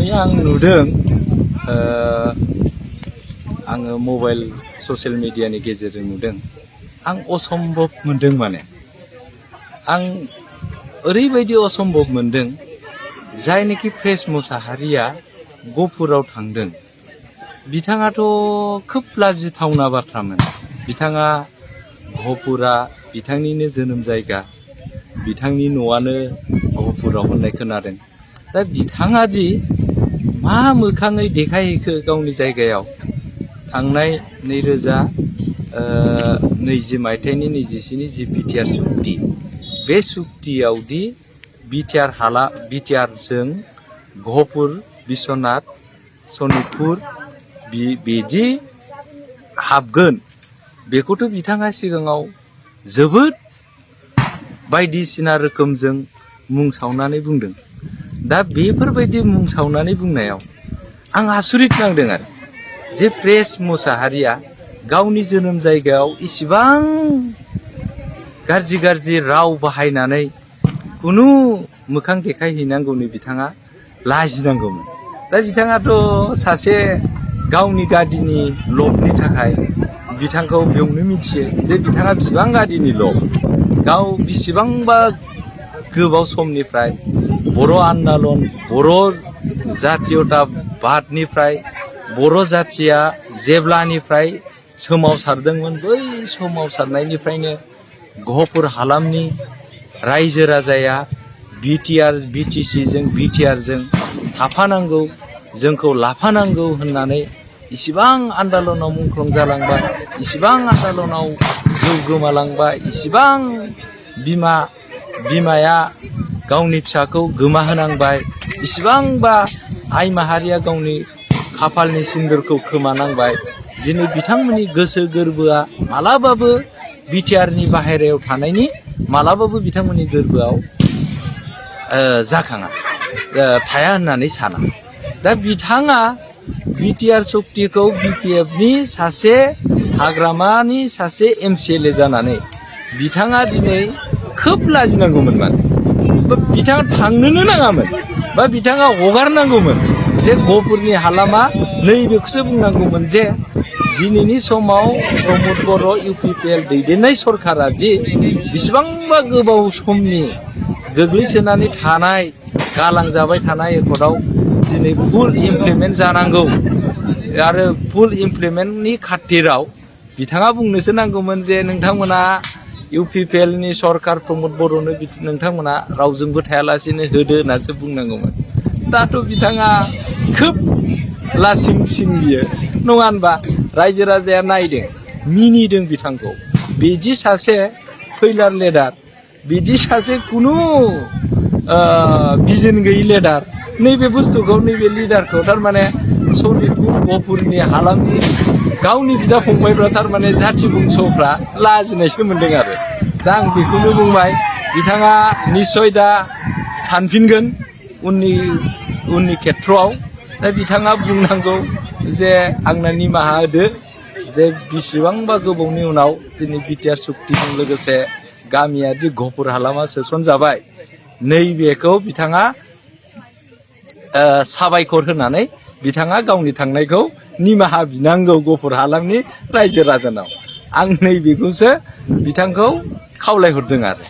दिनै आं नुदों आङो मबाइल ससियेल मिडियानि गेजेरजों नुदों आं असम्भब मोनदों माने आं ओरैबायदि असम्भब मोनदों जायनोखि प्रेस मुसाहारिया गहपुराव थांदों बिथाङाथ' खोब लाजिथावना बाथ्रामोन बिथाङा गहपुरा बिथांनिनो जोनोम जायगा बिथांनि न'आनो गहपुराव होननाय खोनादों दा बिथाङा दि मा मोखाङै देखायहैखो गावनि जायगायाव थांनाय 2020 मायथाइनि 21 जि बिटिआर सुक्ति बे सुक्तियाव दि बिटिआरजों गहपुर बिश्वनाथ सनितपुर बिदि हाबगोन बेखौथ' बिथाङा सिगाङाव जोबोद बायदिसिना रोखोमजों मुं सावनानै बुंदों दा बेफोरबायदि मुं सावनानै बुंनायाव आं आसरित नांदों आरो जे प्रेस मुसाहारिया गावनि जोनोम जायगायाव इसिबां गाज्रि राव बाहायनानै खुनु मोखां देखायहैनांगौनि बिथाङा लाजिनांगौमोन दा बिथाङाथ' सासे गावनि गादिनि लबनि थाखाय बिथांखौ बेवनो मिथियो जे बिथाङा बेसेबां गादिनि लब गाव बेसेबांबा गोबाव समनिफ्राय बर' आन्दलन बर' जातीयताबादनिफ्राय बर' जाथिया जेब्लानिफ्राय सोमावसारदोंमोन बै सोमावसारनायनिफ्रायनो गहपुर हालामनि रायजो राजाया बिटिआरजों थाफानांगौ जोंखौ लाफानांगौ होननानै इसिबां आन्दलनाव मुंख्लं जालांबाय इसिबां आन्दलनाव जिउ गोमालांबाय इसिबां बिमाया गावनि फिसाखौ गोमाहोनांबाय इसिबांबा आइ माहारिया गावनि खाफालनि सिन्दुरखौ खोमानांबाय दिनै बिथांमोननि गोसो गोरबोआ मालाबाबो बिटिआरनि बाहेरायाव थानायनि मालाबाबो बिथांमोननि गोरबोआव जाखाङा थाया होननानै साना दा बिथाङा बिटिआर सुक्तिखौ बिपिएफनि सासे हाग्रामानि सासे एमसिएलए जानानै बिथाङा दिनै खोब लाजिनांगौमोन माने बिथाङा थांनोनो नाङामोन बा बिथाङा हगारनांगौमोन जे गहपुरनि हालामा नैबेखौसो बुंनांगौमोन जे दिनैनि समाव प्रमद बर' इउपिपिएल दैदेननाय सरकारा जि बेसेबांबा गोबाव समनि गोग्लैसोनानै थानाय गालांजाबाय थानाय एकर्डआव दिनै फुल इमप्लिमेन्ट जानांगौ आरो फुल इमप्लिमेन्टनि खाथिराव बिथाङा बुंनोसो नांगौमोन जे नोंथांमोना इउपिपिएलनि सरकार प्रमद बर'नो नोंथांमोना रावजोंबो थायालासेनो होदो होननासो बुंनांगौमोन दाथ' बिथाङा खोब लासिं सिं बियो नङा होनबा रायजो राजाया नायदों मिनिदों बिथांखौ बिदि सासे फैलार लेडार बिदि सासे खुनु बिजोन गैयि लेडार नैबे बुस्थुखौ नैबे लिडारखौ थारमाने सनितपुर गहपुरनि हालामनि गावनि बिदा फंबायफ्रा थारमाने जाथि बंस'फ्रा लाजिनायसो मोनदों आरो दा आं बेखौनो बुंबाय बिथाङा निस्सय दा सानफिनगोन उननि खेथ्रआव दा बिथाङा बुंनांगौ जे आंना निमाहा होदो जे बेसेबांबा गोबावनि उनाव दिनै बिटिआर सुक्तिजों लोगोसे गामियारि गहपुर हालामा सोसनजाबाय नैबेखौ बिथाङा साबायखर होनानै बिथाङा गावनि थांनायखौ निमाहा बिनांगौ गहपुर हालामनि रायजो राजानाव आं नैबेखौसो बिथांखौ खावलायहरदों आरो